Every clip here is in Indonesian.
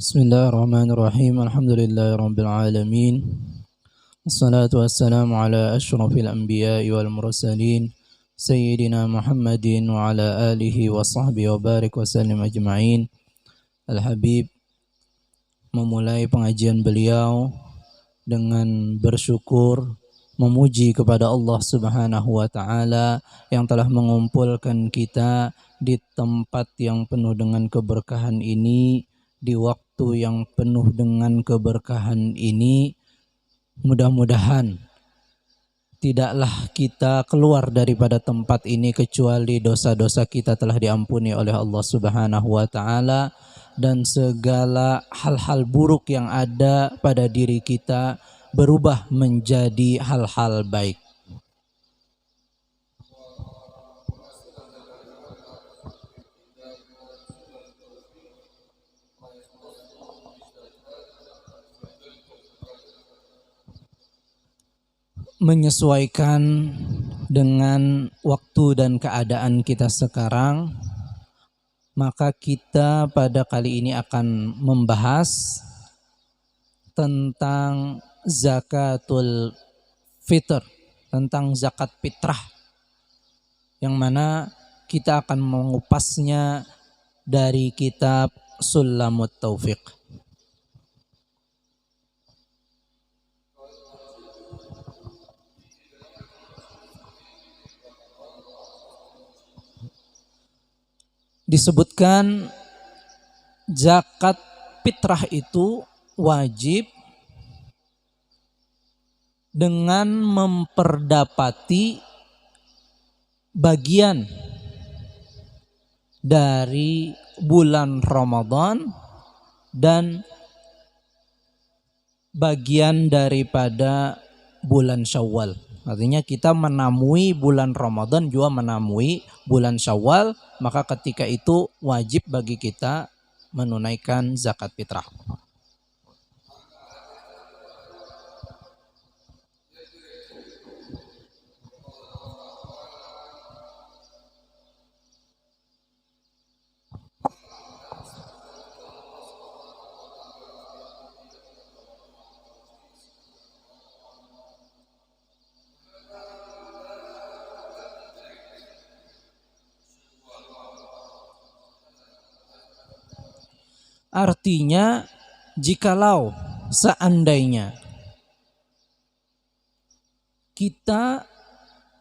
Bismillahirrahmanirrahim. Alhamdulillahirabbil alamin. Wassalatu wassalamu ala asyrafil anbiya'i wal mursalin sayyidina Muhammadin wa ala alihi wa sahbihi wa barik wa sallim ajma'in. Al-Habib memulai pengajian beliau dengan bersyukur, memuji kepada Allah Subhanahu wa taala yang telah mengumpulkan kita di tempat yang penuh dengan keberkahan ini, di waktu yang penuh dengan keberkahan ini. Mudah-mudahan tidaklah kita keluar daripada tempat ini kecuali dosa-dosa kita telah diampuni oleh Allah Subhanahu wa taala, dan segala hal-hal buruk yang ada pada diri kita berubah menjadi hal-hal baik. Menyesuaikan dengan waktu dan keadaan kita sekarang, maka kita pada kali ini akan membahas tentang zakatul fitr, tentang zakat fitrah, yang mana kita akan mengupasnya dari kitab Sulamut Taufiq. Disebutkan zakat fitrah itu wajib dengan memperdapati bagian dari bulan Ramadan dan bagian daripada bulan Syawal. Artinya kita menamui bulan Ramadan juga menamui bulan Syawal, maka ketika itu wajib bagi kita menunaikan zakat fitrah. Artinya jikalau seandainya kita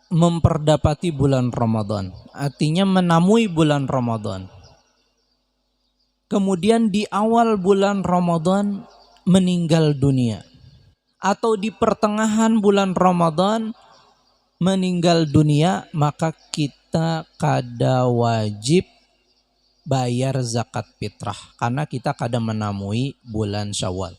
memperdapati bulan Ramadan, artinya menamui bulan Ramadan, kemudian di awal bulan Ramadan meninggal dunia, atau di pertengahan bulan Ramadan meninggal dunia, maka kita kada wajib bayar zakat fitrah karena kita kada menamui bulan Syawal.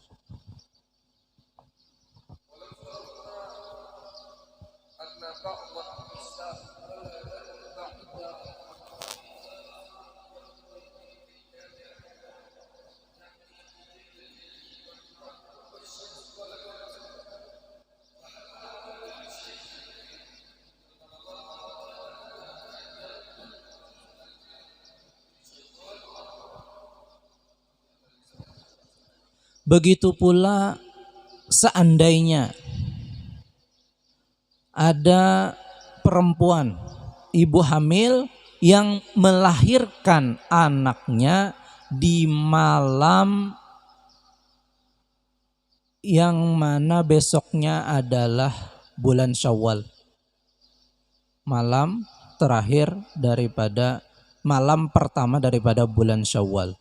Begitu pula seandainya ada perempuan, ibu hamil yang melahirkan anaknya di malam yang mana besoknya adalah bulan Syawal, malam terakhir daripada malam pertama daripada bulan Syawal,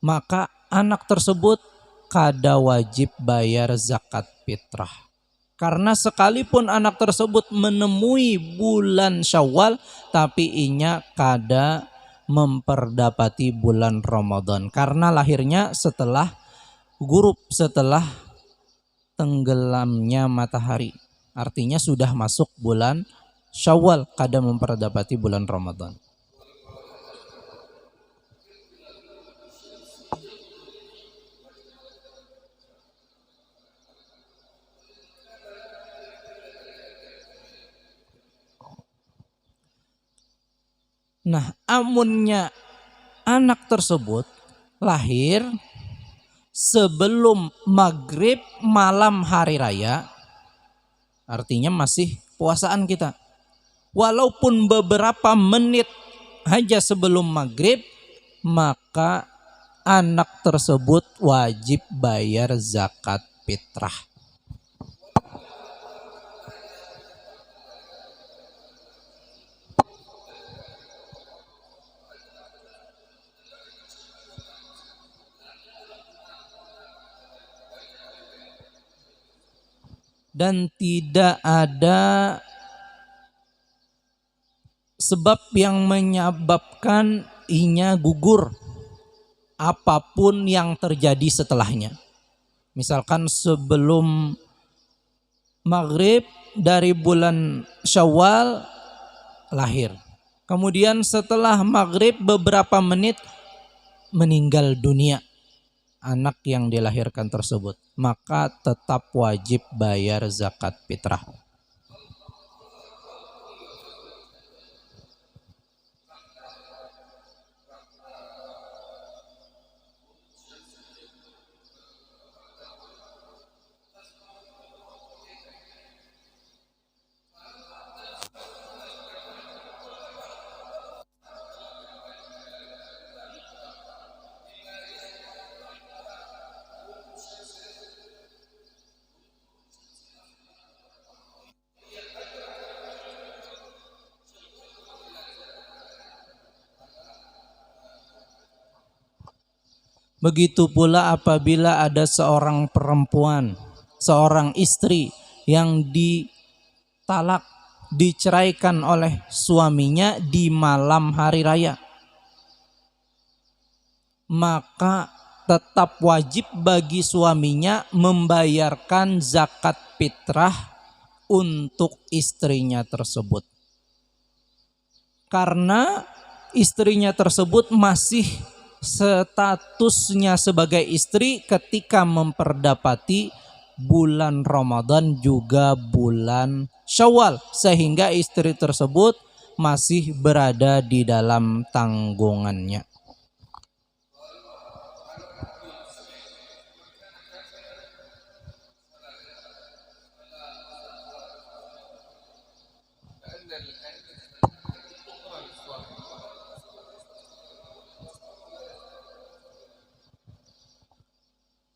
maka anak tersebut kada wajib bayar zakat fitrah. Karena sekalipun anak tersebut menemui bulan Syawal, tapi inya kada memperdapati bulan Ramadan. Karena lahirnya setelah tenggelamnya matahari. Artinya sudah masuk bulan Syawal, kada memperdapati bulan Ramadan. Nah, amunnya anak tersebut lahir sebelum maghrib malam hari raya, artinya masih puasaan kita. Walaupun beberapa menit hanya sebelum maghrib, maka anak tersebut wajib bayar zakat fitrah. Dan tidak ada sebab yang menyebabkan inya gugur apapun yang terjadi setelahnya. Misalkan sebelum maghrib dari bulan Syawal lahir, kemudian setelah maghrib beberapa menit meninggal dunia anak yang dilahirkan tersebut, maka tetap wajib bayar zakat fitrah. Begitu pula apabila ada seorang perempuan, seorang istri yang ditalak, diceraikan oleh suaminya di malam hari raya, maka tetap wajib bagi suaminya membayarkan zakat fitrah untuk istrinya tersebut. Karena istrinya tersebut masih statusnya sebagai istri ketika memperdapati bulan Ramadan juga bulan Syawal, sehingga istri tersebut masih berada di dalam tanggungannya.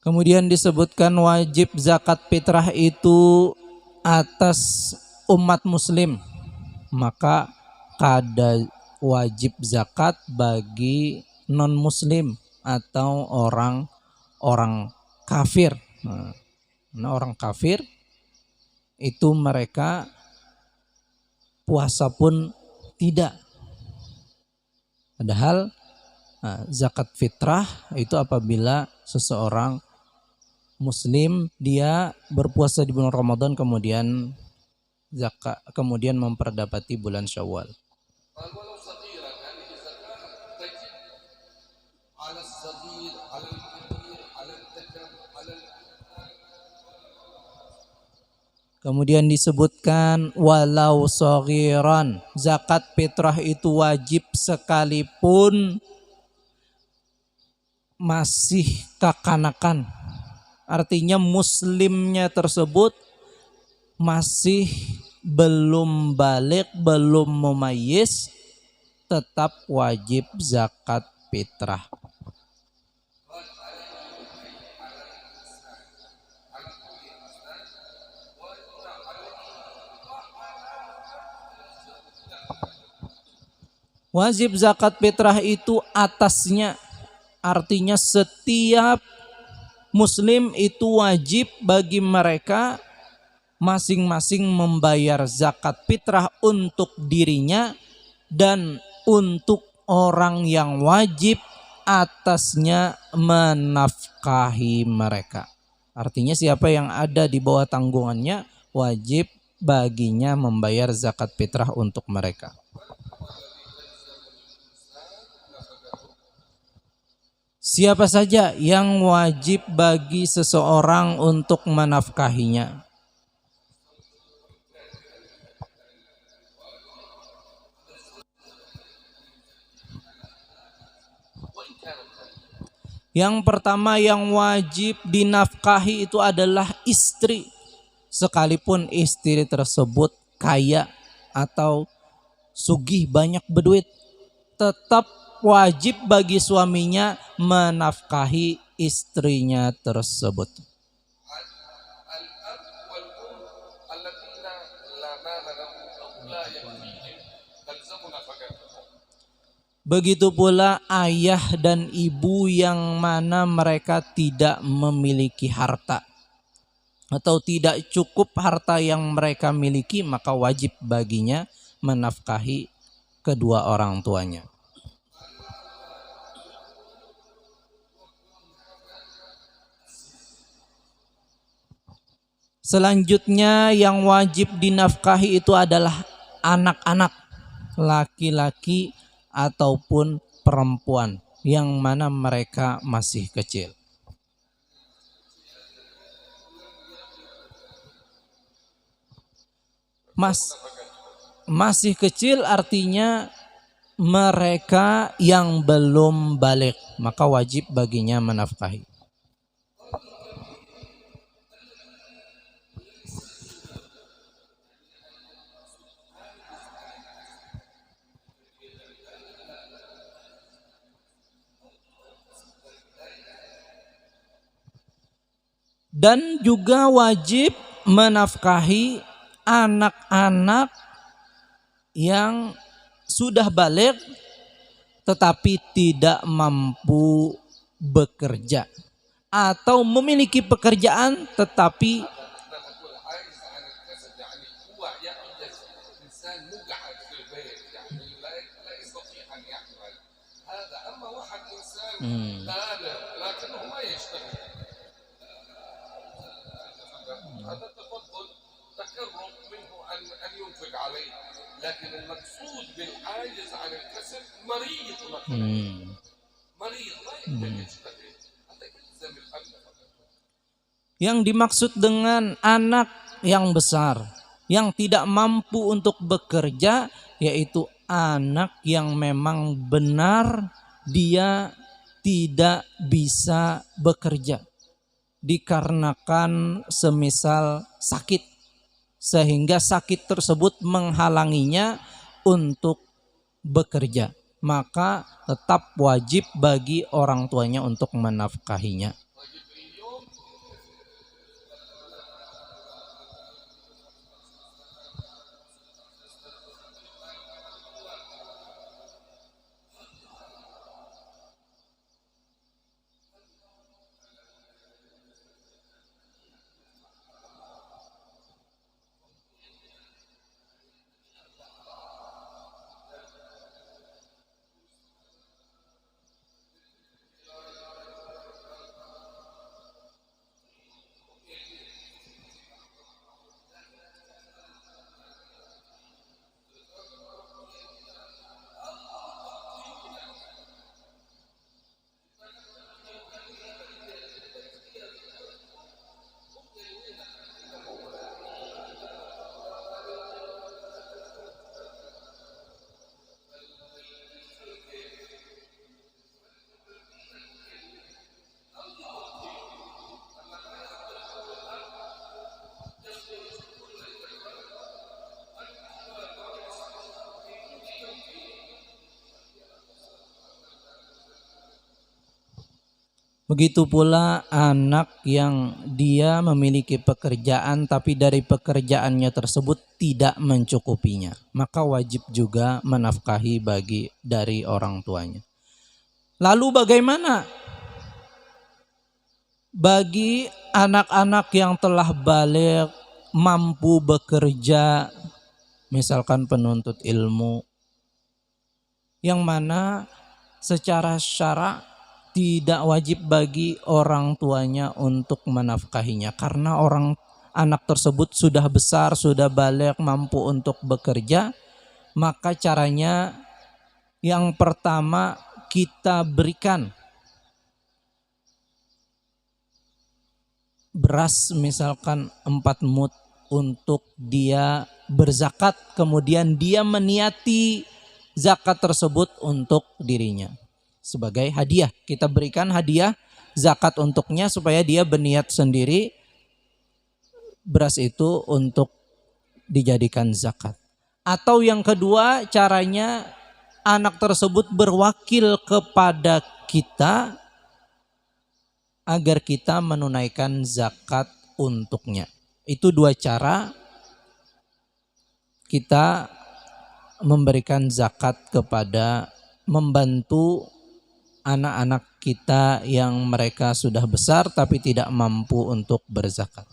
Kemudian disebutkan wajib zakat fitrah itu atas umat muslim, maka kada wajib zakat bagi non muslim atau orang kafir. Nah, orang kafir itu mereka puasa pun tidak. Padahal zakat fitrah itu apabila seseorang muslim dia berpuasa di bulan Ramadan kemudian zakat kemudian memperdapati bulan Syawal. Kemudian disebutkan walau shaghiran, zakat fitrah itu wajib sekalipun masih kekanakan. Artinya muslimnya tersebut masih belum balik, belum mumayyiz, tetap wajib zakat fitrah. Wajib zakat fitrah itu atasnya, artinya setiap muslim itu wajib bagi mereka masing-masing membayar zakat fitrah untuk dirinya dan untuk orang yang wajib atasnya menafkahi mereka. Artinya siapa yang ada di bawah tanggungannya wajib baginya membayar zakat fitrah untuk mereka. Siapa saja yang wajib bagi seseorang untuk menafkahinya? Yang pertama yang wajib dinafkahi itu adalah istri. Sekalipun istri tersebut kaya atau sugih banyak berduit, tetap wajib bagi suaminya menafkahi istrinya tersebut. Begitu pula ayah dan ibu yang mana mereka tidak memiliki harta atau tidak cukup harta yang mereka miliki, maka wajib baginya menafkahi kedua orang tuanya. Selanjutnya yang wajib dinafkahi itu adalah anak-anak laki-laki ataupun perempuan yang mana mereka masih kecil. Masih kecil artinya mereka yang belum balik, maka wajib baginya menafkahi. Dan juga wajib menafkahi anak-anak yang sudah balik tetapi tidak mampu bekerja atau memiliki pekerjaan tetapi Yang dimaksud dengan anak yang besar yang tidak mampu untuk bekerja yaitu anak yang memang benar dia tidak bisa bekerja dikarenakan semisal sakit, sehingga sakit tersebut menghalanginya untuk bekerja, maka tetap wajib bagi orang tuanya untuk menafkahinya. Begitu pula anak yang dia memiliki pekerjaan tapi dari pekerjaannya tersebut tidak mencukupinya, maka wajib juga menafkahi dari orang tuanya. Lalu bagaimana bagi anak-anak yang telah balik mampu bekerja, misalkan penuntut ilmu, yang mana secara syara tidak wajib bagi orang tuanya untuk menafkahinya karena anak tersebut sudah besar, sudah balik, mampu untuk bekerja. Maka caranya yang pertama kita berikan beras misalkan 4 mud untuk dia berzakat, kemudian dia meniati zakat tersebut untuk dirinya sebagai hadiah. Kita berikan hadiah zakat untuknya supaya dia berniat sendiri beras itu untuk dijadikan zakat. Atau yang kedua caranya anak tersebut berwakil kepada kita agar kita menunaikan zakat untuknya. Itu dua cara kita memberikan zakat kepada, membantu anak-anak kita yang mereka sudah besar tapi tidak mampu untuk berzakat.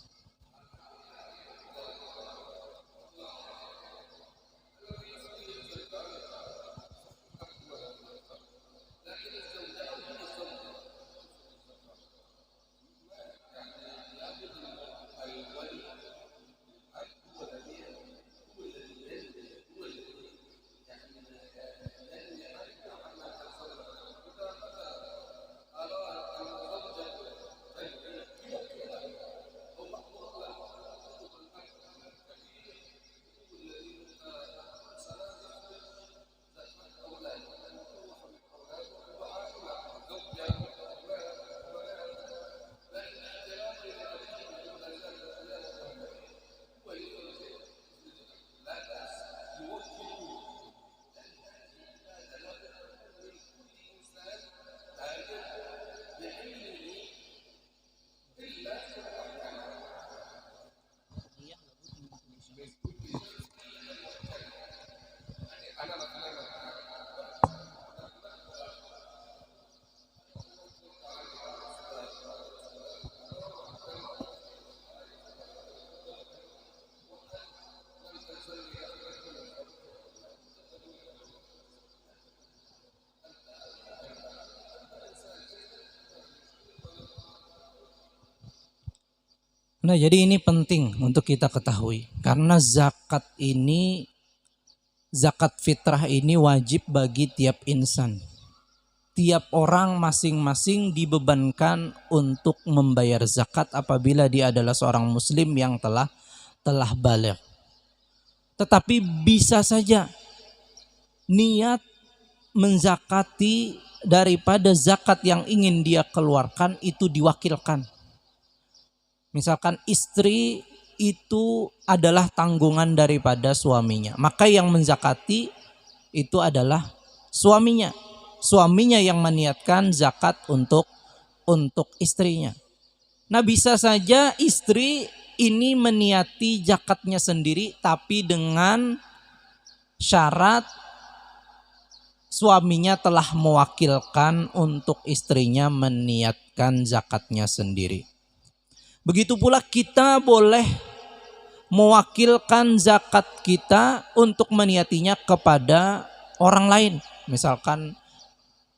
Nah, jadi ini penting untuk kita ketahui karena zakat fitrah ini wajib bagi tiap insan. Tiap orang masing-masing dibebankan untuk membayar zakat apabila dia adalah seorang muslim yang telah baligh. Tetapi bisa saja niat menzakati daripada zakat yang ingin dia keluarkan itu diwakilkan. Misalkan istri itu adalah tanggungan daripada suaminya, maka yang menzakati itu adalah suaminya. Suaminya yang meniatkan zakat untuk istrinya. Nah, bisa saja istri ini meniati zakatnya sendiri tapi dengan syarat suaminya telah mewakilkan untuk istrinya meniatkan zakatnya sendiri. Begitu pula kita boleh mewakilkan zakat kita untuk meniatinya kepada orang lain. Misalkan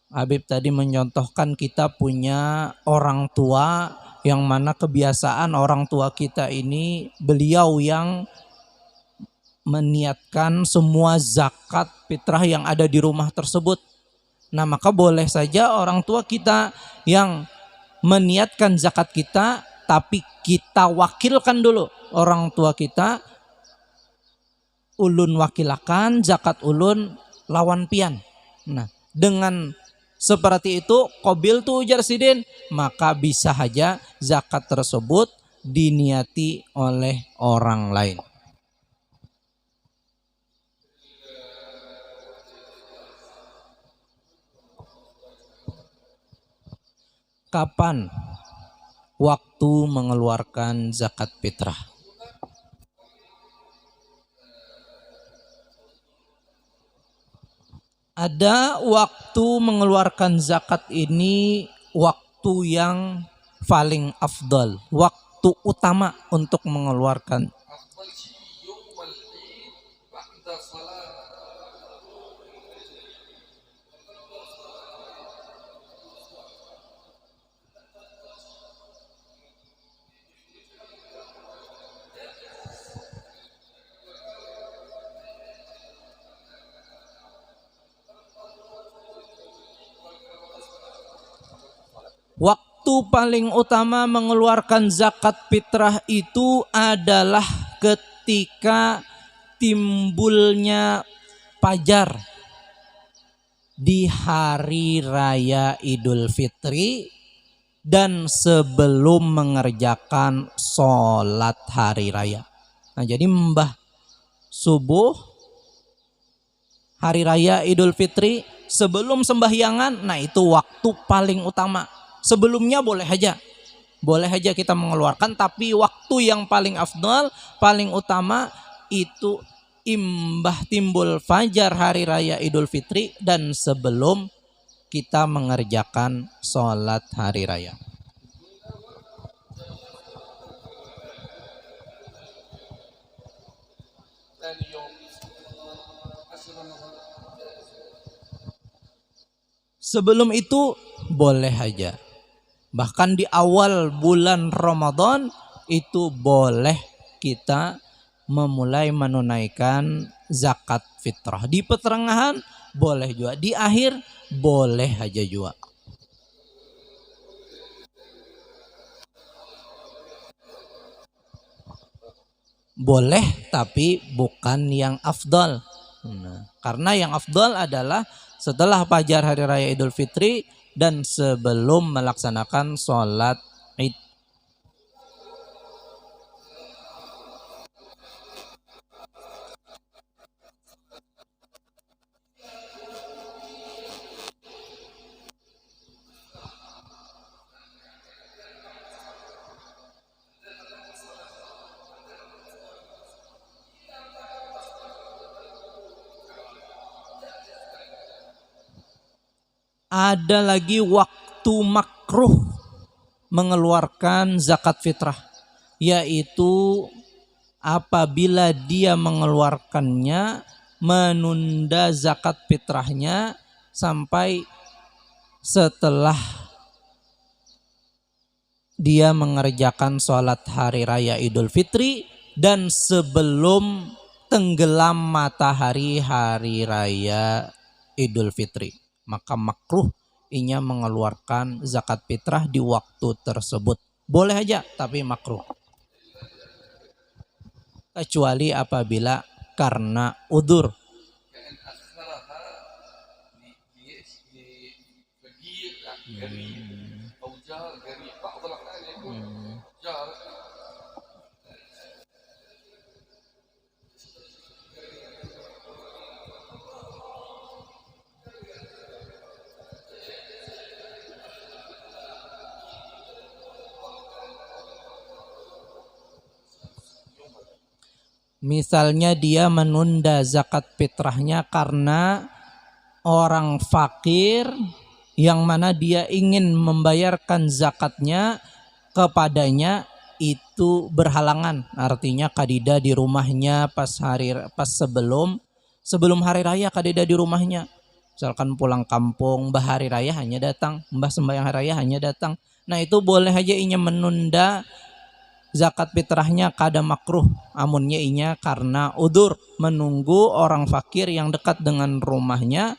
Habib tadi menyontohkan kita punya orang tua yang mana kebiasaan orang tua kita ini beliau yang meniatkan semua zakat fitrah yang ada di rumah tersebut. Nah, maka boleh saja orang tua kita yang meniatkan zakat kita tapi kita wakilkan dulu orang tua kita, ulun wakilakan zakat ulun lawan pian. Nah, dengan seperti itu qabil tu ujar sidin, maka bisa saja zakat tersebut diniati oleh orang lain. Kapan waktu mengeluarkan zakat fitrah? Ada waktu mengeluarkan zakat ini waktu yang paling afdal, waktu utama untuk mengeluarkan. Waktu paling utama mengeluarkan zakat fitrah itu adalah ketika timbulnya fajar di hari raya Idul Fitri dan sebelum mengerjakan sholat hari raya. Nah, jadi mbah subuh hari raya Idul Fitri sebelum sembahyangan, nah itu waktu paling utama. Sebelumnya boleh aja kita mengeluarkan, tapi waktu yang paling afdal, paling utama itu imbah timbul fajar hari raya Idul Fitri dan sebelum kita mengerjakan sholat hari raya. Sebelum itu boleh aja. Bahkan di awal bulan Ramadan itu boleh kita memulai menunaikan zakat fitrah. Di pertengahan boleh juga, di akhir boleh aja juga. Boleh tapi bukan yang afdal. Karena yang afdal adalah setelah fajar hari raya Idul Fitri dan sebelum melaksanakan sholat Id. Ada lagi waktu makruh mengeluarkan zakat fitrah, yaitu apabila dia mengeluarkannya menunda zakat fitrahnya sampai setelah dia mengerjakan sholat hari raya Idul Fitri dan sebelum tenggelam matahari hari raya Idul Fitri. Maka makruh inya mengeluarkan zakat fitrah di waktu tersebut. Boleh aja tapi makruh. Kecuali apabila karena udzur. Misalnya dia menunda zakat fitrahnya karena orang fakir yang mana dia ingin membayarkan zakatnya kepadanya itu berhalangan. Artinya kadida di rumahnya pas sebelum hari raya kadida di rumahnya. Misalkan pulang kampung, mbah hari raya hanya datang, mbah sembahyang hari raya hanya datang. Nah itu boleh aja inya menunda zakat fitrahnya kada makruh, amunnya inya karena udur menunggu orang fakir yang dekat dengan rumahnya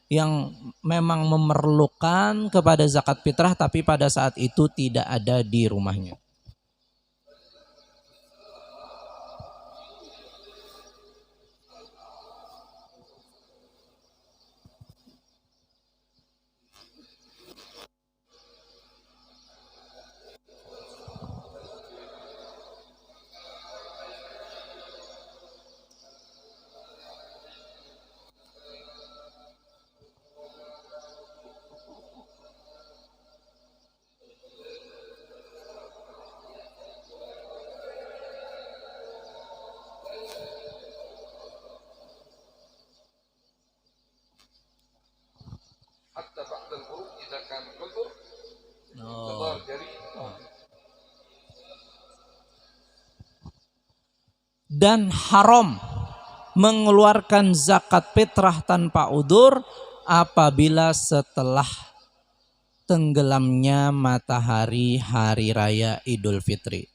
yang memang memerlukan kepada zakat fitrah tapi pada saat itu tidak ada di rumahnya. Dan haram mengeluarkan zakat fitrah tanpa udzur apabila setelah tenggelamnya matahari hari raya Idul Fitri.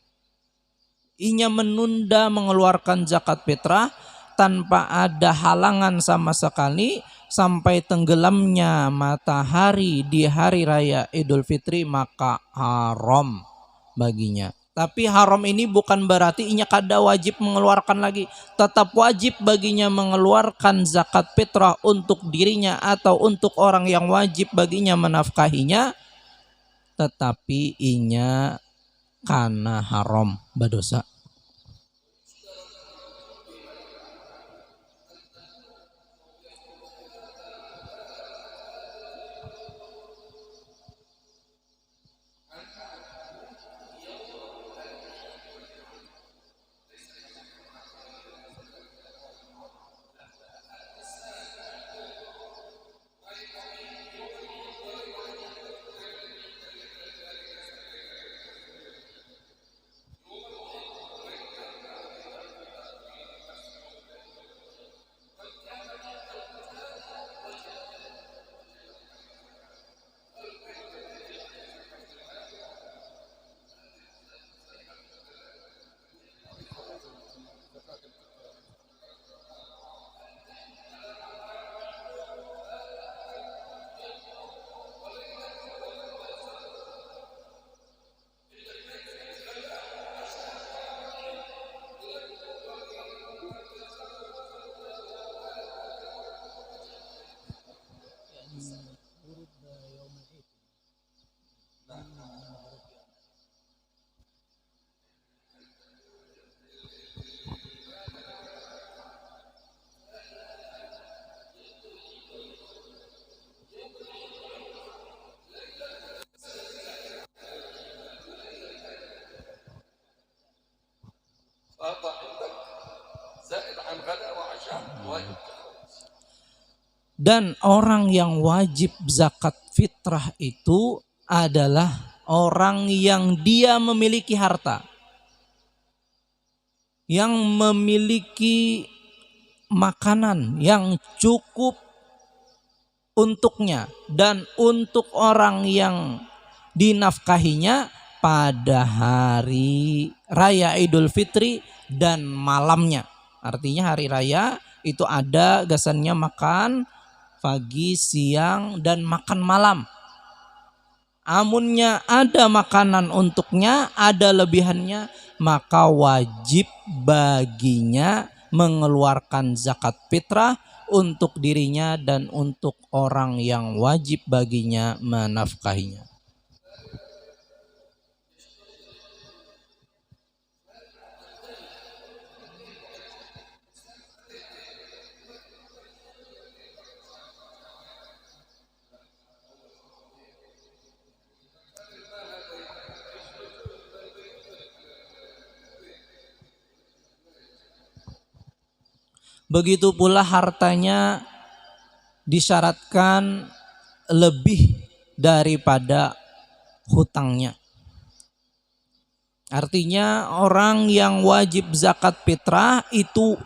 Inya menunda mengeluarkan zakat fitrah tanpa ada halangan sama sekali sampai tenggelamnya matahari di hari raya Idul Fitri, maka haram baginya. Tapi haram ini bukan berarti inya kada wajib mengeluarkan lagi. Tetap wajib baginya mengeluarkan zakat fitrah untuk dirinya atau untuk orang yang wajib baginya menafkahinya. tetapi inya kana haram badosa. Dan orang yang wajib zakat fitrah itu adalah orang yang dia memiliki harta, yang memiliki makanan yang cukup untuknya dan untuk orang yang dinafkahinya pada hari raya Idul Fitri dan malamnya. Artinya hari raya itu ada gasannya makan pagi, siang, dan makan malam. Amunnya ada makanan untuknya, ada lebihannya, maka wajib baginya mengeluarkan zakat fitrah untuk dirinya dan untuk orang yang wajib baginya menafkahinya. Begitu pula hartanya disyaratkan lebih daripada hutangnya. Artinya orang yang wajib zakat fitrah itu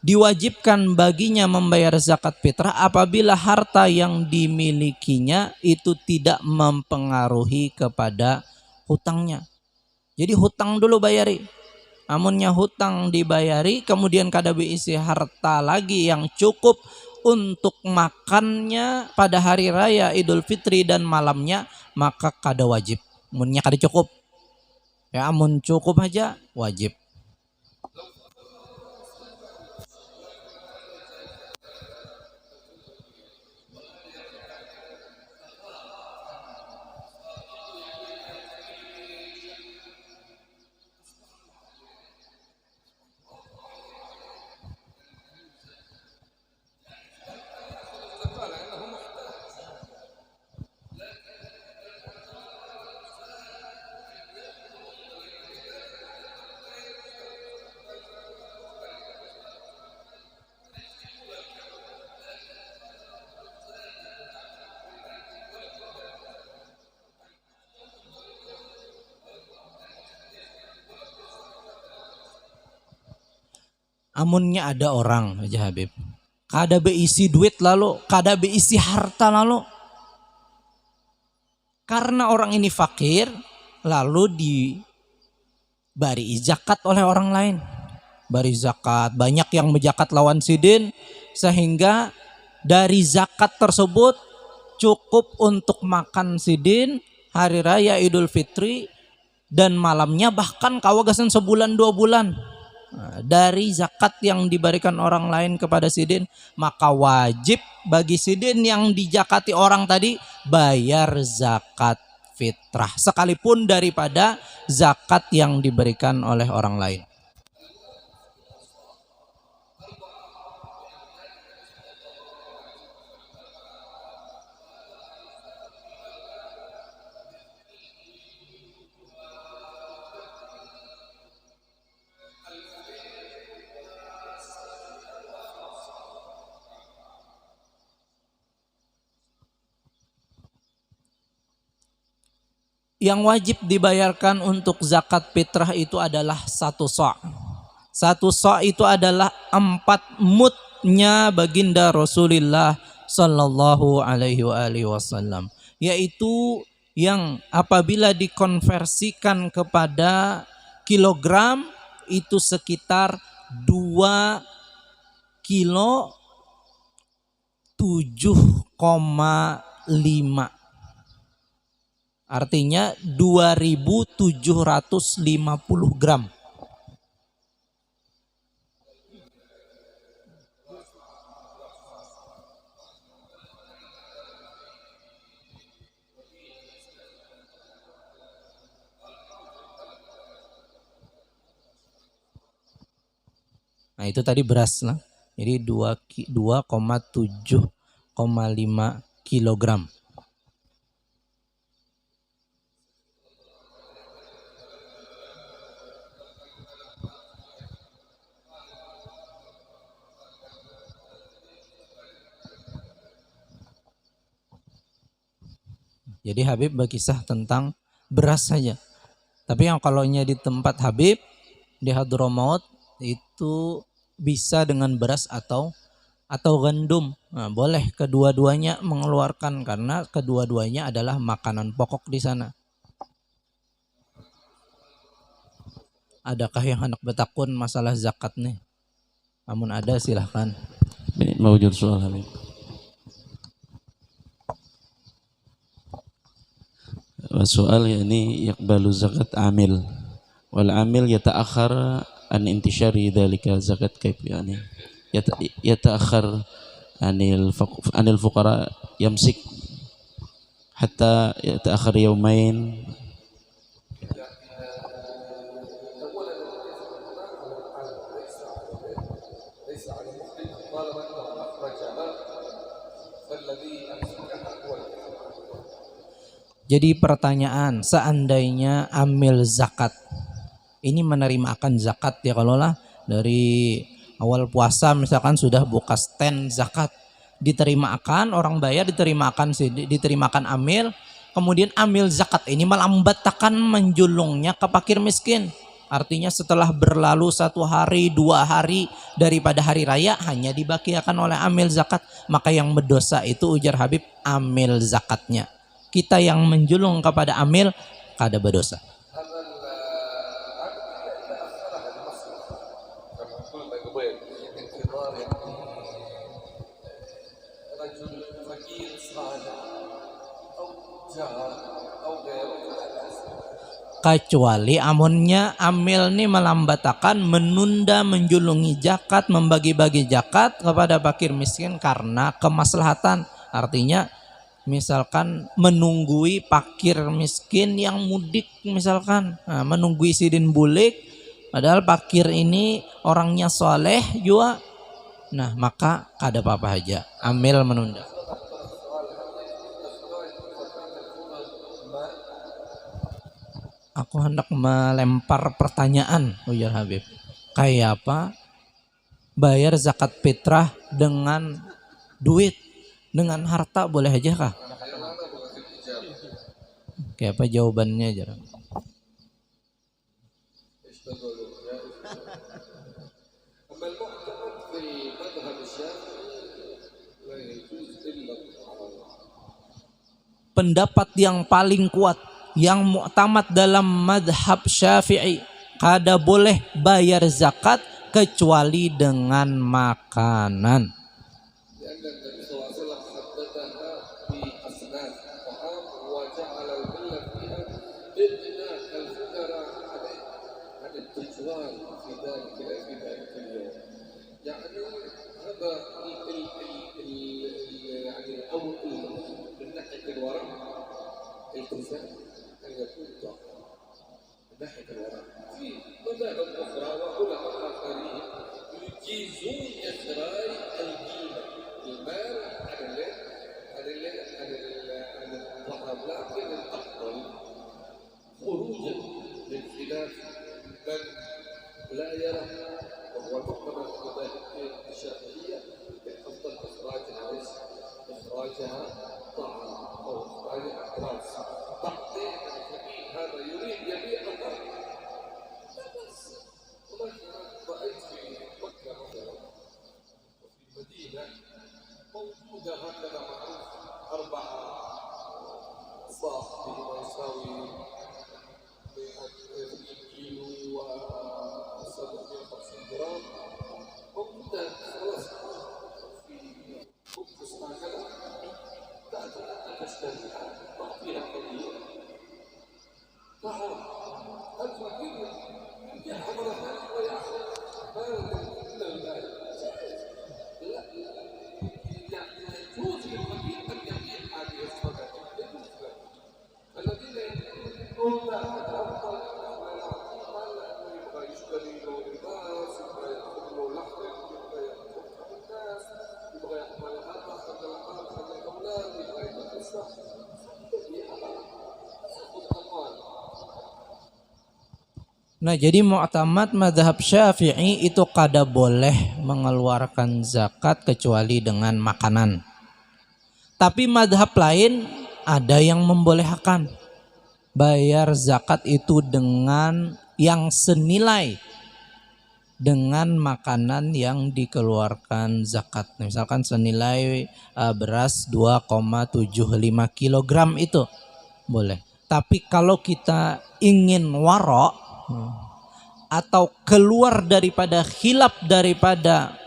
diwajibkan baginya membayar zakat fitrah apabila harta yang dimilikinya itu tidak mempengaruhi kepada hutangnya. Jadi hutang dulu bayari. Amunnya hutang dibayari, kemudian kada isi harta lagi yang cukup untuk makannya pada hari raya Idul Fitri dan malamnya, maka kada wajib. Amunnya kada cukup, ya amun cukup aja wajib. Amunnya ada orang aja Habib, kada beisi duit lalu, kada beisi harta lalu, karena orang ini fakir lalu dibari zakat oleh orang lain, bari zakat, banyak yang menjakat lawan sidin sehingga dari zakat tersebut cukup untuk makan sidin hari raya Idul Fitri dan malamnya, bahkan kawagasan sebulan 2 bulan. Dari zakat yang diberikan orang lain kepada sidin, maka wajib bagi sidin yang dijakati orang tadi bayar zakat fitrah sekalipun daripada zakat yang diberikan oleh orang lain. Yang wajib dibayarkan untuk zakat fitrah itu adalah 1 sa'. 1 sa' itu adalah 4 mudnya baginda Rasulullah Sallallahu Alaihi Wasallam, yaitu yang apabila dikonversikan kepada kilogram itu sekitar 2 kilo 7,5. Artinya 2.750 gram. Nah itu tadi beras lah. Jadi 2,7,5 kilogram. Jadi Habib berkisah tentang beras saja. Tapi yang kalaunya di tempat Habib di Hadramaut itu bisa dengan beras atau gandum. Nah, boleh kedua-duanya mengeluarkan karena kedua-duanya adalah makanan pokok di sana. Adakah yang hendak bertakun masalah zakat nih? Namun ada silahkan. Mawjud soal Habib. Soal yani yaqbalu zakat amil wal amil yata'akhir an intishari dhalika zakat kayf yani yata'akhir anil fuqara yamsik hatta yata'akhir yawmain. Jadi pertanyaan, seandainya amil zakat ini menerima akan zakat ya, kalau lah dari awal puasa misalkan sudah buka stand zakat, diterima akan orang bayar, diterima akan amil, kemudian amil zakat ini melambatkan menjulungnya ke fakir miskin. Artinya setelah berlalu 1 hari 2 hari daripada hari raya hanya dibakiakan oleh amil zakat, maka yang berdosa itu ujar Habib amil zakatnya. Kita yang menjulung kepada amil kada berdosa. Kecuali amunnya amil ini melambatkan, menunda menjulungi zakat, membagi-bagi zakat kepada fakir miskin karena kemaslahatan. Artinya misalkan menunggui fakir miskin yang mudik misalkan, menunggui sidin bulik, padahal fakir ini orangnya soleh juga, nah maka kada apa-apa aja amil menunda. Aku hendak melempar pertanyaan ujar Habib, kayak apa bayar zakat fitrah dengan duit, dengan harta boleh aja kah? Kayak apa jawabannya aja? Pendapat yang paling kuat, yang mu'tamad dalam madhab Syafi'i, kada boleh bayar zakat kecuali dengan makanan. Nah, jadi mu'tamad madhab Syafi'i itu kada boleh mengeluarkan zakat kecuali dengan makanan. Tapi madhab lain ada yang membolehkan bayar zakat itu dengan yang senilai dengan makanan yang dikeluarkan zakat. Misalkan senilai beras 2,75 kilogram itu boleh. Tapi kalau kita ingin warok atau keluar daripada khilaf daripada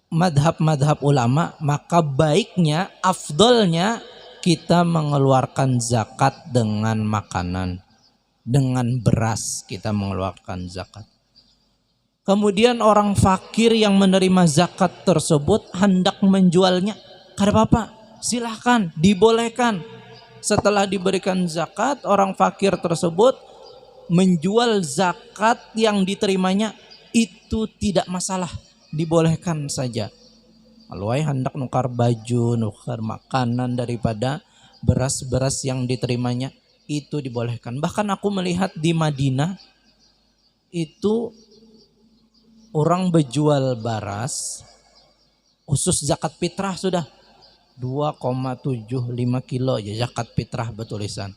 madhab-madhab ulama, maka baiknya, afdolnya kita mengeluarkan zakat dengan makanan, dengan beras kita mengeluarkan zakat. Kemudian orang fakir yang menerima zakat tersebut hendak menjualnya, kada apa-apa, silahkan, dibolehkan. Setelah diberikan zakat, orang fakir tersebut menjual zakat yang diterimanya, itu tidak masalah, dibolehkan saja. Kalau hendak nukar baju, nukar makanan daripada beras-beras yang diterimanya, itu dibolehkan. Bahkan aku melihat di Madinah itu orang berjual beras khusus zakat fitrah sudah 2,75 kilo ya zakat fitrah bertulisan.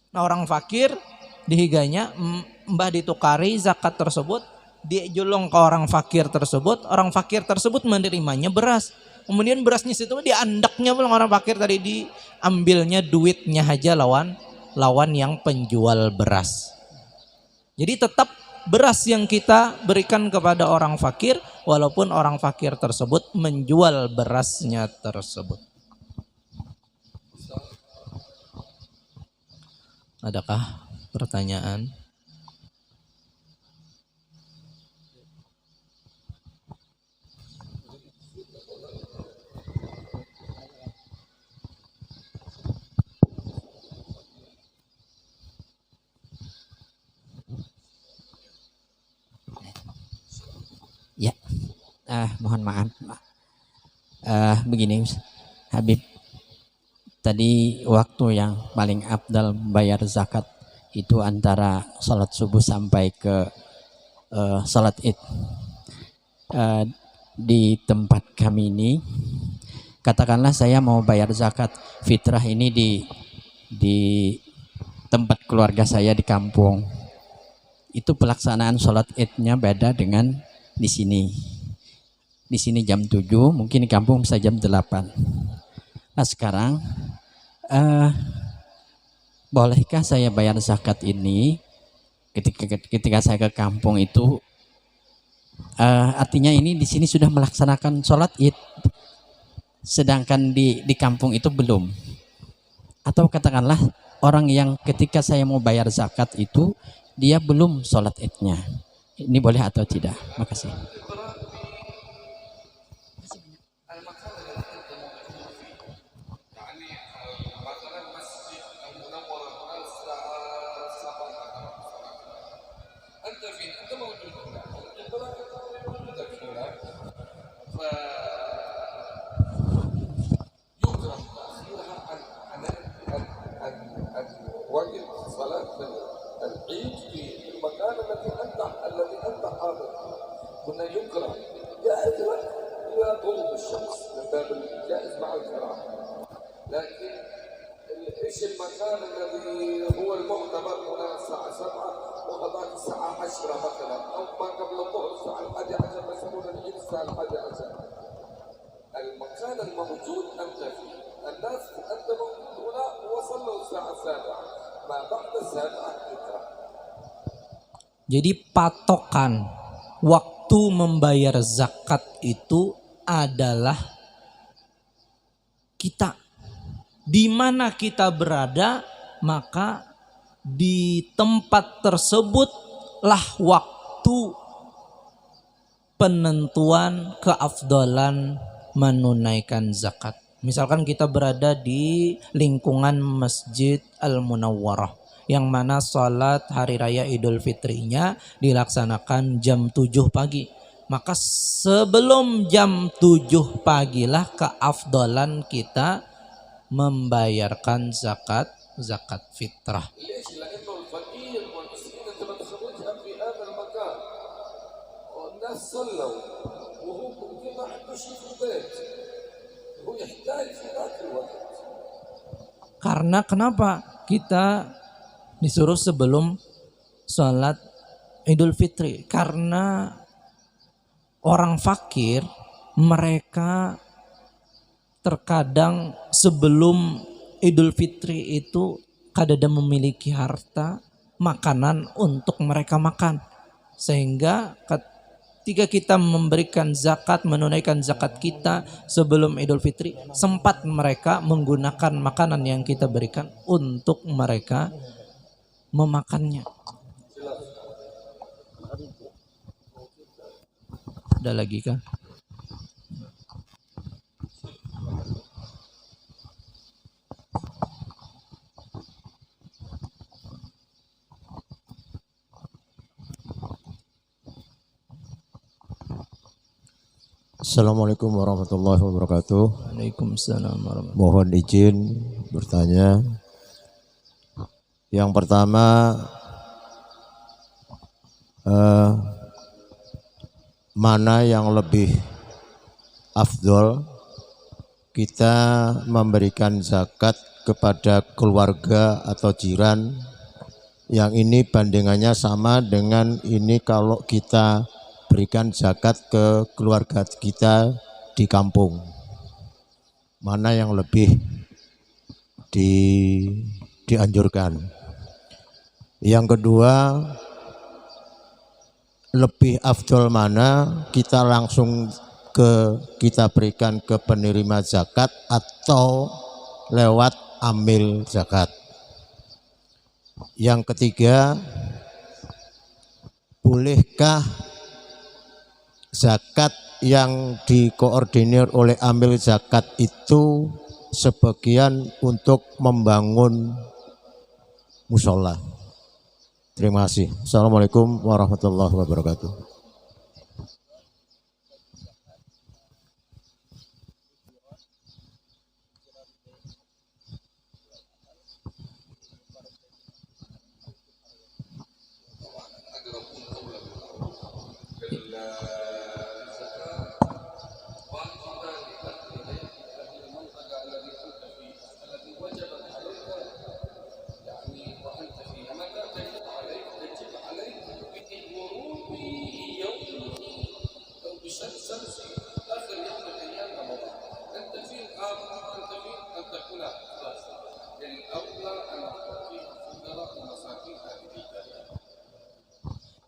Nah, orang fakir dihiganya mbah ditukari zakat tersebut, dia julung ke orang fakir tersebut menerimanya beras. Kemudian berasnya situ diandaknya pulang orang fakir tadi, diambilnya duitnya aja lawan yang penjual beras. Jadi tetap beras yang kita berikan kepada orang fakir walaupun orang fakir tersebut menjual berasnya tersebut. Adakah pertanyaan? Ya, mohon maaf. Begini, Habib. Tadi waktu yang paling afdal bayar zakat itu antara sholat subuh sampai ke sholat id. Di tempat kami ini, katakanlah saya mau bayar zakat fitrah ini di tempat keluarga saya di kampung. Itu pelaksanaan sholat idnya beda dengan di sini. Di sini jam 7, mungkin di kampung bisa jam 8. Nah sekarang bolehkah saya bayar zakat ini ketika saya ke kampung itu? Artinya ini di sini sudah melaksanakan sholat id, sedangkan di kampung itu belum. Atau katakanlah orang yang ketika saya mau bayar zakat itu dia belum sholat idnya, ini boleh atau tidak? Makasih. كنا يكره يا أجل لا تغرب الشمس من باب الإنسان الذي هو المعتبر هنا الساعة 7 وهذاك الساعة 10 مثلا أو ما قبل الظهر الساعة 11 يسمون العيد الساعة 11. المكان الموجود أنت فيه، الناس أنت موجود هنا وصلوا الساعة 7 ما بعد 7 فطرة. Jadi patokan waktu membayar zakat itu adalah kita. Di mana kita berada, maka di tempat tersebutlah waktu penentuan keafdalan menunaikan zakat. Misalkan kita berada di lingkungan Masjid Al-Munawwarah, yang mana sholat hari raya Idul Fitrinya dilaksanakan jam 7 pagi. Maka sebelum jam 7 pagilah keafdalan kita membayarkan zakat fitrah. Karena kenapa kita disuruh sebelum sholat Idul Fitri? Karena orang fakir mereka terkadang sebelum Idul Fitri itu kadang memiliki harta makanan untuk mereka makan, sehingga ketika kita memberikan zakat, menunaikan zakat kita sebelum Idul Fitri, sempat mereka menggunakan makanan yang kita berikan untuk mereka memakannya. Ada lagi kah? Assalamualaikum warahmatullahi wabarakatuh. Waalaikumsalam warahmatullahi wabarakatuh. Mohon izin bertanya. Yang pertama, mana yang lebih afdol kita memberikan zakat kepada keluarga atau jiran? Yang ini bandingannya sama dengan ini kalau kita berikan zakat ke keluarga kita di kampung. Mana yang lebih dianjurkan? Yang kedua, lebih afdol mana kita langsung kita berikan ke penerima zakat atau lewat amil zakat? Yang ketiga, bolehkah zakat yang dikoordinir oleh amil zakat itu sebagian untuk membangun musola? Terima kasih. Assalamualaikum warahmatullahi wabarakatuh.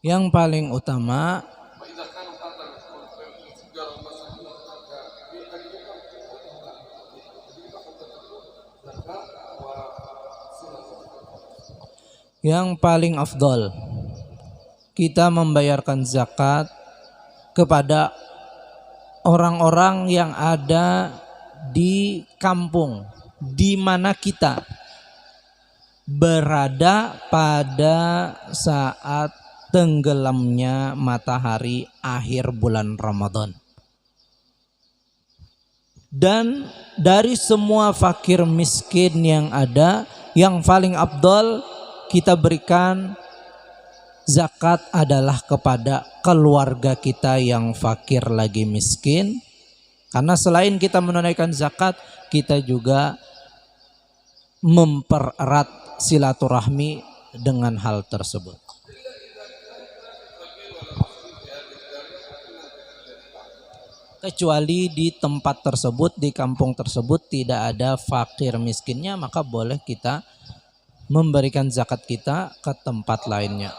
Yang paling utama afdol kita membayarkan zakat kepada orang-orang yang ada di kampung di mana kita berada pada saat tenggelamnya matahari akhir bulan Ramadan. Dan dari semua fakir miskin yang ada, yang paling afdol kita berikan zakat adalah kepada keluarga kita yang fakir lagi miskin. Karena selain kita menunaikan zakat, kita juga mempererat silaturahmi dengan hal tersebut. Kecuali di tempat tersebut, di kampung tersebut tidak ada fakir miskinnya, maka boleh kita memberikan zakat kita ke tempat lainnya.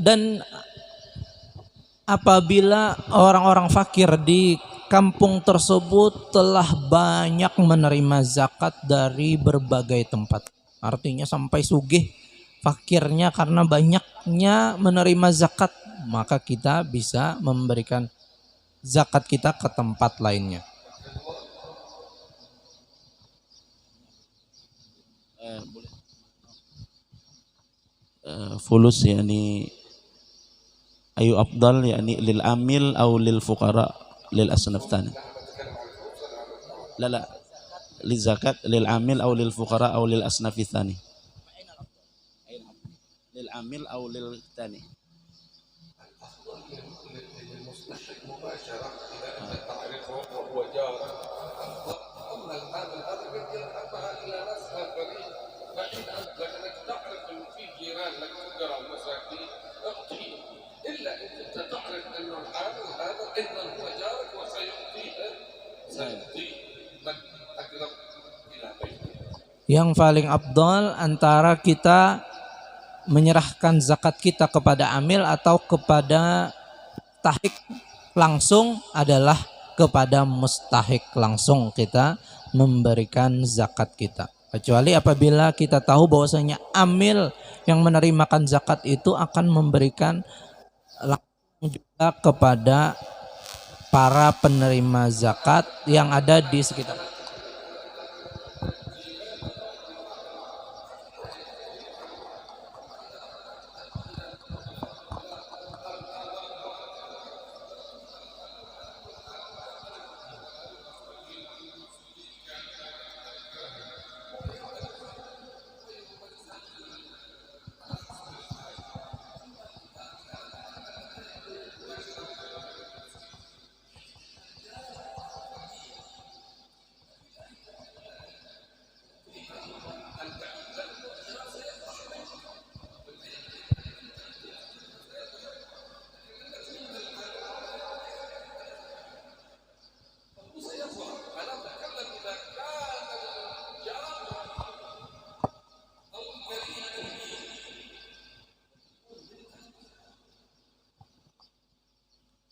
Dan apabila orang-orang fakir di kampung tersebut telah banyak menerima zakat dari berbagai tempat, artinya sampai sugih fakirnya karena banyaknya menerima zakat, maka kita bisa memberikan zakat kita ke tempat lainnya. Fulus yani ayu afdal yani lil amil atau lil fuqara lil asnaf tani. La li zakat lil amil atau lil fuqara atau lil asnaf tani. Lil amil atau lil tani. Yang paling afdal antara kita menyerahkan zakat kita kepada amil atau kepada mustahik langsung adalah kepada mustahik langsung kita memberikan zakat kita. Kecuali apabila kita tahu bahwasanya amil yang menerimakan zakat itu akan memberikan langsung juga kepada para penerima zakat yang ada di sekitar.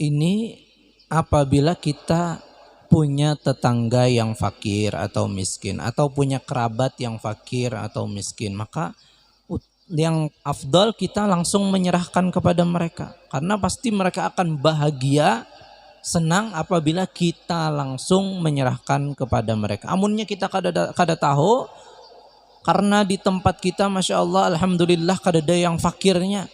Ini apabila kita punya tetangga yang fakir atau miskin, atau punya kerabat yang fakir atau miskin, maka yang afdal kita langsung menyerahkan kepada mereka, karena pasti mereka akan bahagia, senang apabila kita langsung menyerahkan kepada mereka. Amunnya kita kada tahu, karena di tempat kita Masya Allah Alhamdulillah kada ada yang fakirnya,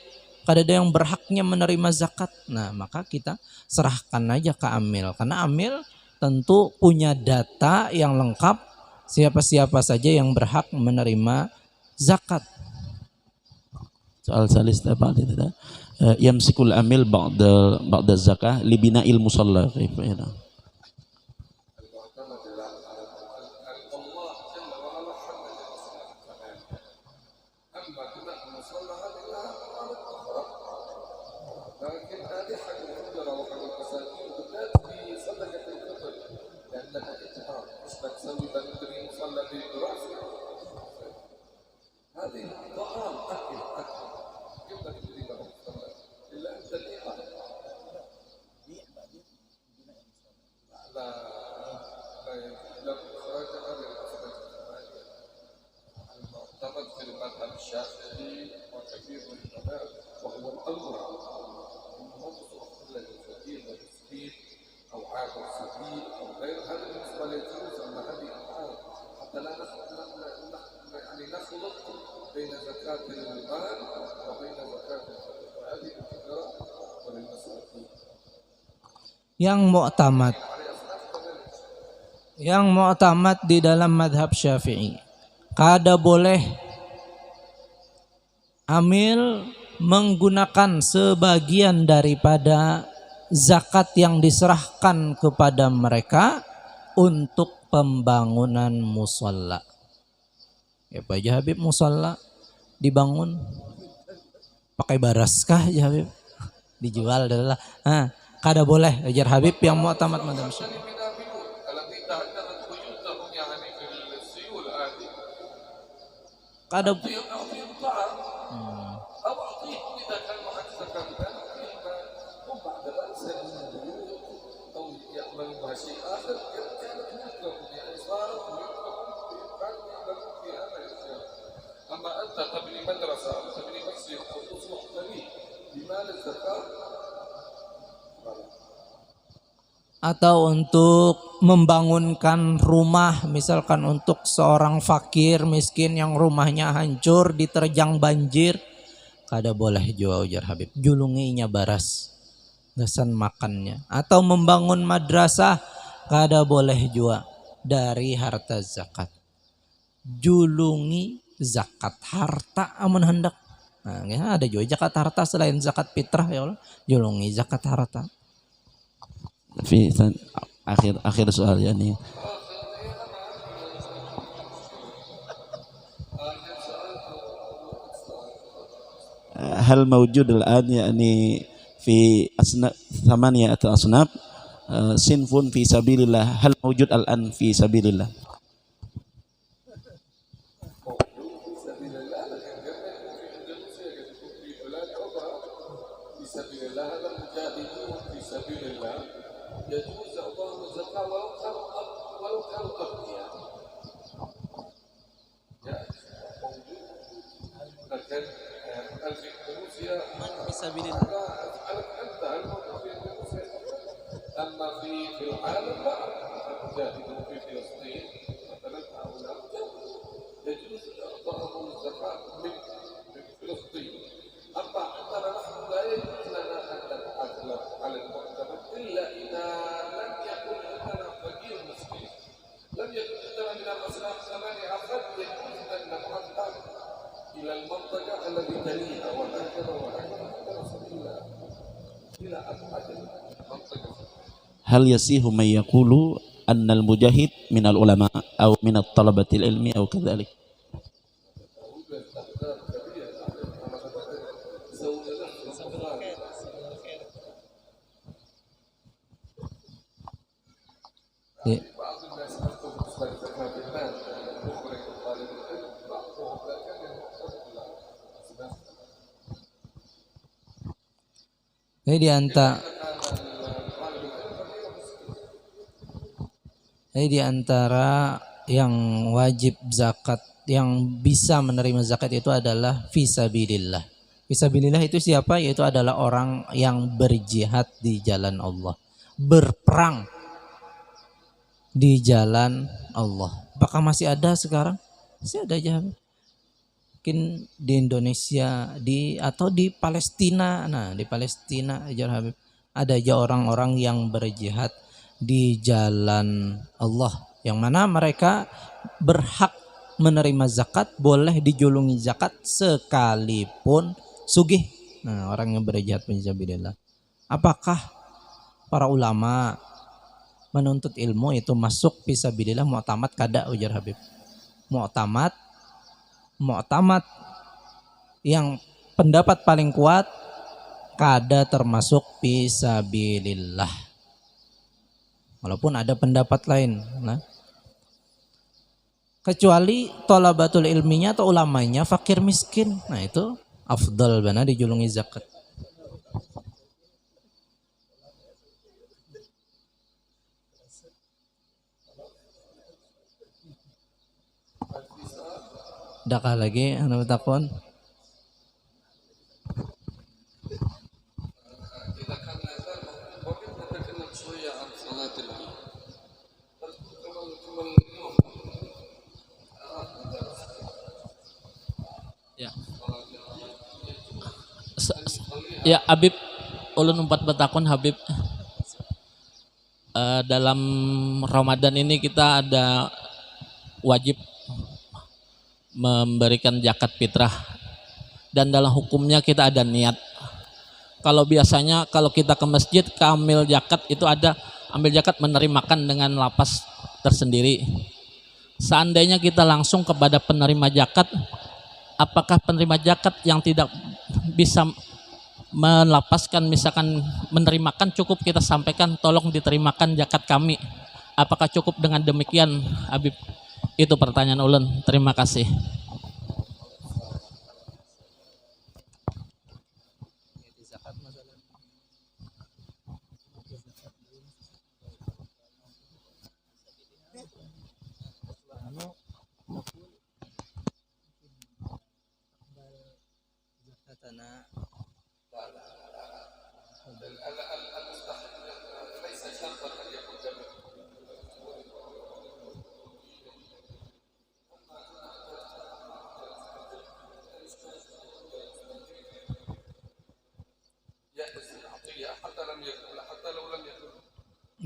kada ada yang berhaknya menerima zakat. Nah maka kita serahkan aja ke amil, karena amil tentu punya data yang lengkap siapa-siapa saja yang berhak menerima zakat. Soal salis apa itu? Yamsikul amil ba'da zakah li bina'il musalla. Yang mu'tamad di dalam madhab Syafi'i, kada boleh amil menggunakan sebagian daripada zakat yang diserahkan kepada mereka untuk pembangunan musola. Ya Pak Haji Habib, musola dibangun pakai baras kah ya Habib? Dijual adalah kada boleh ajar Habib yang mu'tamad madhab Syafi'i. Kada atau untuk membangunkan rumah, misalkan untuk seorang fakir miskin yang rumahnya hancur diterjang banjir, kada boleh jua ujar Habib, julunginya baras gasan makannya. Atau membangun madrasah, kada boleh jua dari harta zakat, julungi zakat harta amun hendak. Nah, ya, ada juga zakat harta selain zakat fitrah ya Allah, julungi zakat harta. في آخر سؤال يعني هل موجود الآن يعني في ثمانية أصناف صنف في سبيل الله هل موجود الآن في سبيل الله؟ هل يصح من يقول أن المجاهد من العلماء أو من الطلبة العلم أو كذلك؟ Ini di antara yang wajib zakat, yang bisa menerima zakat itu adalah fisabilillah. Fisabilillah itu siapa? Yaitu adalah orang yang berjihad di jalan Allah, berperang di jalan Allah. Apakah masih ada sekarang? Masih ada aja. Mungkin di Indonesia atau di Palestina. Nah, di Palestina aja Habib, ada aja orang-orang yang berjihad di jalan Allah, yang mana mereka berhak menerima zakat, boleh dijulungi zakat sekalipun sugih. Nah, orang yang berjihad fisabilillah. Apakah para ulama menuntut ilmu itu masuk fisabilillah mu'tamad? Kada ujar Habib. Mu'tamad yang pendapat paling kuat kada termasuk fisabilillah. Walaupun ada pendapat lain, nah, kecuali thalabatul ilminya atau ulamanya fakir miskin, nah itu afdal benar dijulungi zakat. Dakah lagi anu takon. Ya Habib, ulun umpat betakon Habib, dalam Ramadan ini kita ada wajib memberikan zakat fitrah dan dalam hukumnya kita ada niat. Kalau biasanya kalau kita ke masjid ke ambil zakat itu ada ambil zakat menerimakan dengan lapas tersendiri. Seandainya kita langsung kepada penerima zakat, apakah penerima zakat yang tidak bisa melapaskan misalkan menerimakan cukup kita sampaikan tolong diterimakan zakat kami? Apakah cukup dengan demikian, Habib? Itu pertanyaan ulun. Terima kasih.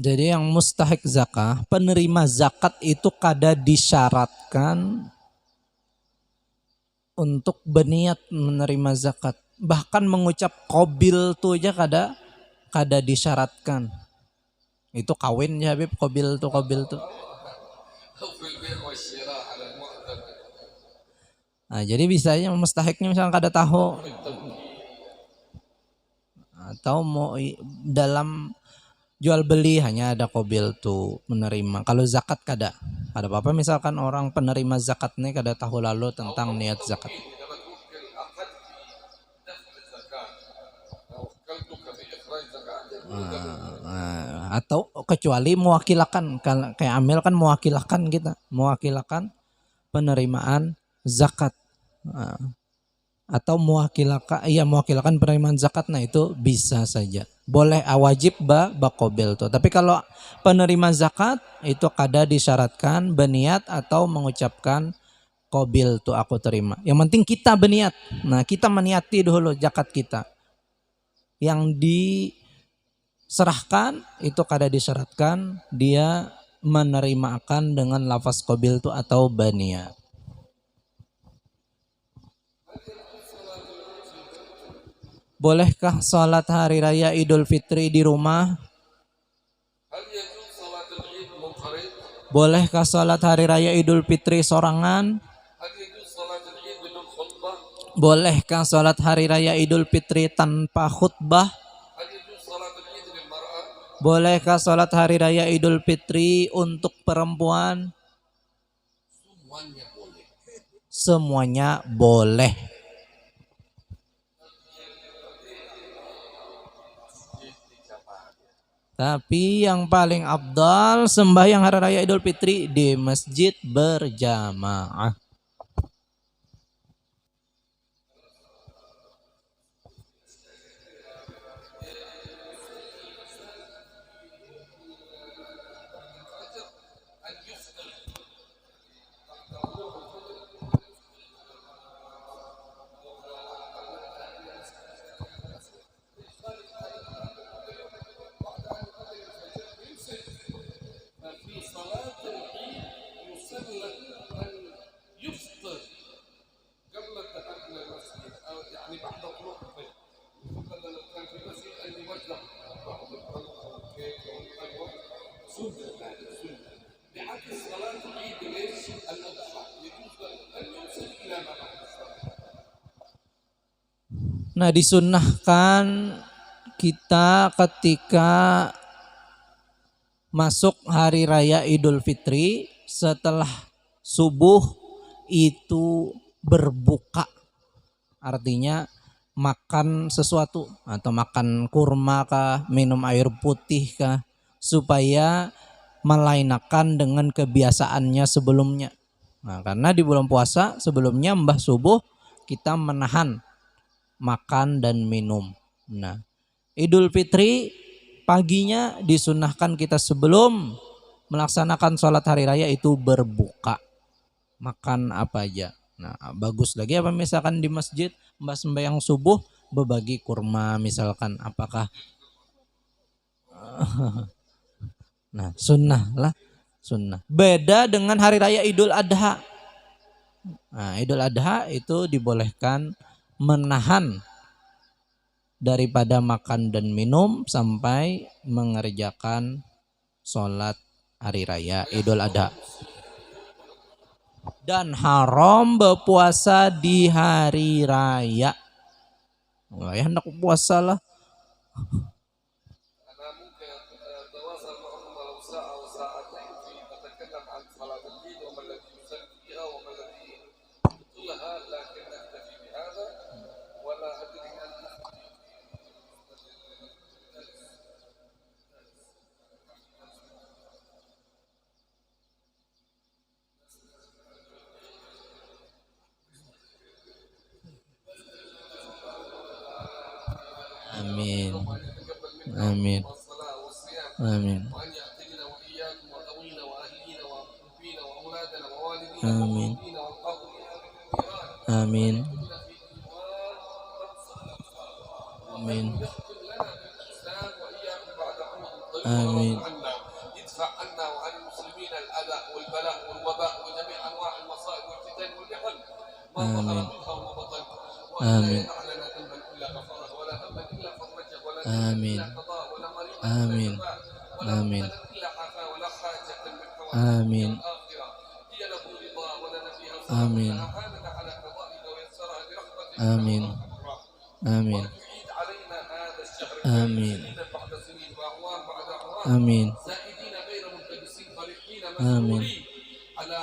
Jadi yang mustahik zakah, penerima zakat itu kada disyaratkan untuk berniat menerima zakat. Bahkan mengucap qabil tu aja kada disyaratkan. Itu kawin ya Habib, qabil tu. Nah, jadi bisanya mustahiknya misalnya kada tahu atau mau dalam jual beli hanya ada qabil tu menerima. Kalau zakat kada apa-apa, misalkan orang penerima zakat nih kada tahu lalu tentang niat zakat. Atau kecuali mewakilakan, kayak amil kan mewakilakan penerimaan zakat. Atau mewakilakan penerimaan zakat, nah itu bisa saja. Boleh wajib ba qabil tuh. Tapi kalau penerima zakat itu kada disyaratkan berniat atau mengucapkan qabil tuh aku terima. Yang penting kita berniat. Nah, kita meniati dulu zakat kita. Yang diserahkan itu kada disyaratkan dia menerima akan dengan lafaz qabil tuh atau berniat. Bolehkah sholat hari raya Idul Fitri di rumah? Bolehkah sholat hari raya Idul Fitri sorangan? Bolehkah sholat hari raya Idul Fitri tanpa khutbah? Bolehkah sholat hari raya Idul Fitri untuk perempuan? Semuanya boleh. Tapi yang paling afdal sembahyang hari raya Idul Fitri di masjid berjamaah. Nah, disunnahkan kita ketika masuk hari raya Idul Fitri setelah subuh itu berbuka. Artinya makan sesuatu atau makan kurma kah, minum air putih kah, supaya melainakan dengan kebiasaannya sebelumnya. Nah, karena di bulan puasa sebelumnya mbah subuh kita menahan makan dan minum. Nah, Idul Fitri paginya disunahkan kita sebelum melaksanakan sholat hari raya itu berbuka. Makan apa aja. Nah, bagus lagi apa misalkan di masjid mbah sembahyang subuh berbagi kurma misalkan, apakah nah, sunnah. Beda dengan hari raya Idul Adha. Nah, Idul Adha itu dibolehkan menahan daripada makan dan minum sampai mengerjakan sholat hari raya Idul Adha. Dan haram berpuasa di hari raya. Wah, ya hendak puasa lah. أنا ممكن أتواصل معهم ولو ساعة أو ساعتين في نتكلم عن صلاة العيد وما الذي يصلي فيها وما الذي يبطلها، لكن نكتفي بهذا ولا أدري أن Amin. Amin. الصلاة والصيام Amin. وأن يعتقنا وإياكم وذوينا وأهلينا ومحبينا وأولادنا ووالدينا Amin. ومؤمنين والقابلين بالنيران Amin. ومن Amin. يختم لنا بالإحسان وإياكم بعد عمر طويل آمين. عنا يدفع عنا وعن المسلمين الأذى والبلاء والوباء وجميع أنواع المصائب والفتن والمحن ما ظهر آمين. منها وما بطن وأن لا آمين. يدع لنا ذنبا إلا غفره ولا هما إلا فرجه ولا آمين. دينا إلا قضاه ولا مريضا آمين. إلا شفاه ولا آمين. مبتلا إلا عافاه ولا حاجة من حوائج آمين. الآخرة هي له رضا ولنا فيها آمين. أعاننا على قضائها ويسرها برحمته آمين. آمين. وتعيد علينا هذا الشهر آمين. سنين بعد سنين وأعوام بعد أعوام آمين. زائدين غير منتبسين فرحين آمين. مسرورين على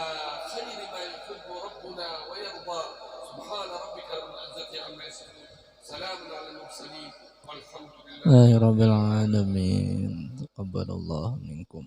خير ما يحب ربنا ويرضى سبحان ربك رب العزة عما يصفون سلام على المرسلين والحمد لله Rabbil alamin. Taqabbalallahu minkum.